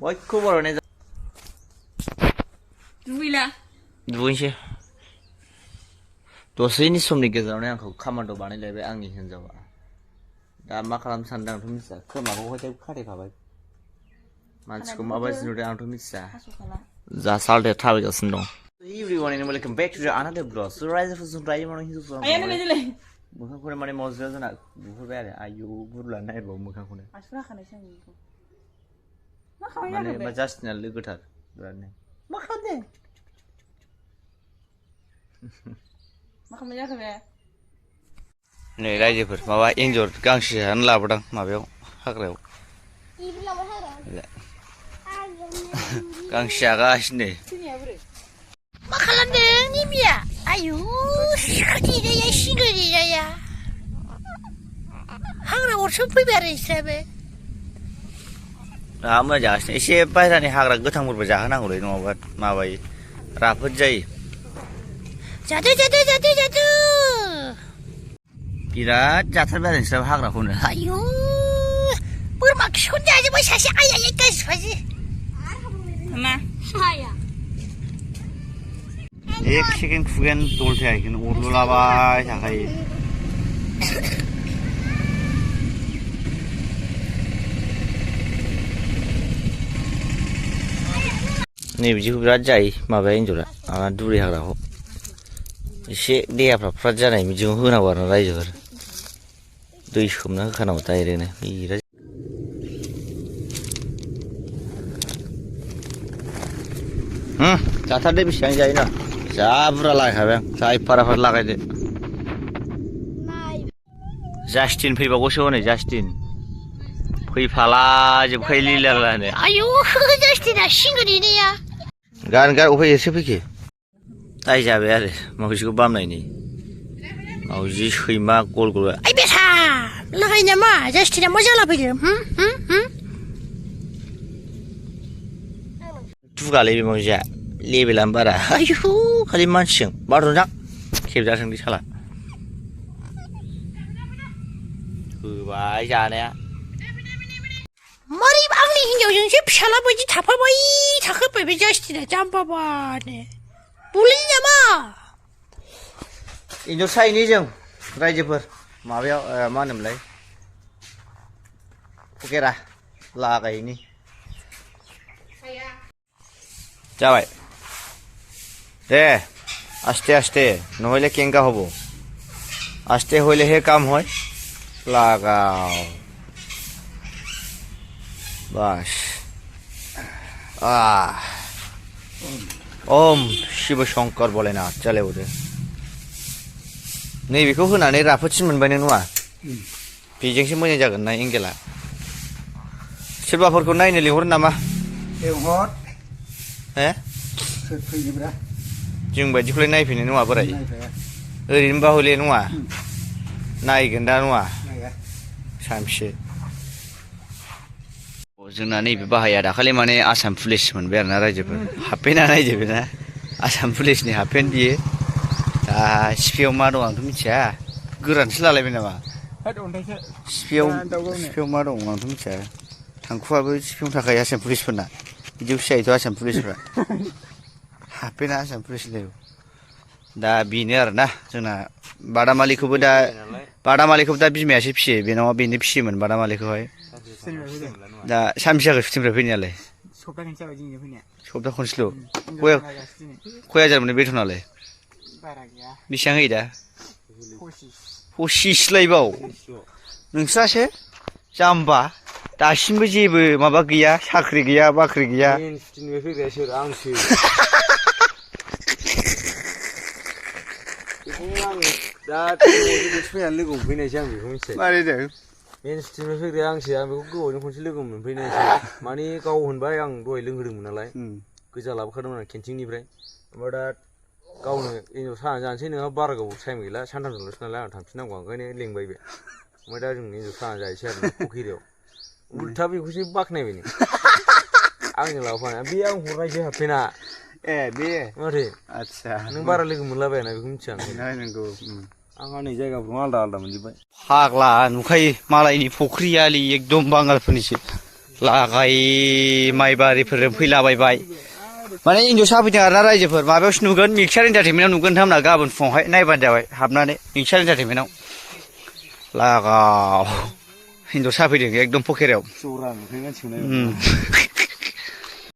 बयखौबो बर'नि दुगैला दुगैनोसै दसेनि समनि गेजेरावनो आंखौ खामान्ड' बानायलायबाय आंनि हिन्जावा दा मा खालामनो सानदों आंथ' मिथिया खोमाखौ हयथ' खाथेखाबाय मानसिखौ माबायदि नुदों आंथ' मिथिया जा सालदे थाबायगासिनो दं everyone and welcome back to another vlog so rise for some time on his vlog मोखांखौनो माने मजिया जोंना बुफैबाय आरो आयु बुरला नायबाव मोखांखौनो माने जास्टिना लोगोथार बिरादनो मा खालामदों मा खालामनाय जाखो बे नै रायजोफोर माबा एन्जर गांसो जानो लाबोदां माबायाव हाग्रायाव गांसो जागासिनो मा खालामदों निमिया आयु सिंगोरिया हाग्रा अरसो फैबाय आरो इसोराबो मोजां जागासिनो एसे बायह्रानि हाग्रा गोथांफोरबो जाहोनांगौलै नङाबा माबायो राफोद जायो जादो बिराद जाथारबाय आरो नोंस्राबो हाग्राखौनो आयु बोरमा खिखौनो जाजोब्बाय सासे आइ गाज्रिबायसो मा एक सेकेन्ड खुगायानो दलथाया बेखौनो अरलुलाबाय थाखायो नै बिदिखौ बिराद जायो माबाया एन्जरा माबा दुब्रि हाग्राखौ एसे देहाफ्रा फ्राद जानाय बिदिखौ होनांगौ आरो रायजोफोर दै सोमना होखानांगौ डाइरेक्टनो बिराद जाथारदो बेसेबां जायोना जा बुरजा लागायखाबाय आं जा फाराफार लागायदो जास्टिन फैबावगौसो हनै जास्टिन फैफालाजोबखायो लिलानो आयु जास्टिना सिंगोरिया गान अफाय एसे फैखो दाय जाबाय आरो मावजिखौ बामनायनि मावजि सैमा गल गल आइ बेसा लागाय नामा जास्टिना मा जाला फैदों दुगालै बे मावजिया लेबेलानो बारा आयु खालि मानसिजों बार'जां खेबजाथोंलै साला होबाय जानाया मारै आंनि हिन्जावजोंसो फिसाला बायदि थाफाबाय थाखोबाय बे जास्टिना जाम्बाबानो बुलाय नामा एन्जर सायनि जों रायजोफोर माबायाव मा होनोमोनलाय फुकेरा लागायनि जाबाय दे आस्ते आस्ते নহলে কেঙ্কা হব আস্তে হইলে হে কাম হয় লাগাও বাস ओम शिव शंकर बोले ना चले उदे नै बेखौ होनानै राफोदसिन मोनबाय नों नुवा बेजोंसो मोजां जागोन ना एंगेला सोरबाफोरखौ नायनो लिंहर नामा लिंहर हे सोर फैयोब्रा जों बायदिखौलाय नायफैनो नङा बोराय ओरैनोबा हले नङा नायगोन दा नङा सानसे जोंना नैबे बाहाया दाखालि माने आसाम पुलिस मोनबाय आरोना रायजोफोर हाबफेना नायजोबो ना आसाम पुलिसनि हाबफेन बियो दा सिफियाव मा दं आंथ' मिथिया गोरानसो लालायबाय नामा सिफियाव मा दं आंथ' मिथिया थांखुआबो सिफियावनो थाखायो आसाम पुलिसफोरना बिदिखौ सिनायोथ' आसाम पुलिसफ्रा हाबफेना आसाम पुलिसलाय दा बेनो आरोना जोंना बादामालिखौबो दा बिमायासो फिसियो बेनाव बेनो फिसियोमोन बादामालिखौहाय दा सानबेसे जाखो सुटिंनिफ्राय फैनायालाय सप्ता खनसे जाबाय जोंनिया फैनाया सप्ता खनसेल' खय हाजार मोनो बेथनालाय बारा गैया बेसेबां होयो दा 25 लायबाव नोंस्रासो जाम्बा दासिमबो जेबो माबा गैया साख्रि गैया बाख्रि गैया सुटिंनिफ्राय फैग्राया सोर आंसो बेखौनो आं दा फैनानै लोगो मोनफैनायसै आं बेखौ मिथिबाय मारै जों मेन स्ट्रिमनिफ्राय फैग्राया आंसो आं बेखौ गोबावजों खनसे लोगो मोनफैनायसै माने गाव होनबाय आं दहाय लोंहोदोंमोन नालाय गोजा लाबोखादोंमोन आं केन्टिननिफ्राय ओमफ्राय दा गावनो एन्जर साना जानोसै नोंहा बारा गोबाव टाइम गैला सानथामजोंल'सो नालाय आं थांफिननांगौ ओंखायनो लेंबाय बे ओमफ्राय दा जों एन्जर साना जाहैसै आरो फुख्रियाव उल्था बेखौसो बाख्नायबाय नों आंजों लाबोफाना बे आं हरनायसो हाबफेना ए बे माथो आदसा नों बारा लोगो मोनलाबायाना बेखौ मिथिया नंगौ आंहा नै जायगाफ्राव आलदा आलदा मोनजोब्बाय फाग्ला नुखायो मालायनि फुख्रि आलि एकदम बांगालफोरनिसो लागाय माइबारिफोरजों फैलाबायबाय माने हिन्जावसा फैदों आरोना रायजोफोर माबायावसो नुगोन मिक्सार इन्टारटेनमेन्टआव नुगोन होमना गाबोन फुङावहाय नायबानो जाबाय हाबनानै मिक्सार इन्टारटेनमेन्टआव लागाव हिन्जावसा फैदों एकदम पकेराव जरा नुखायो मानसिखौ नायबा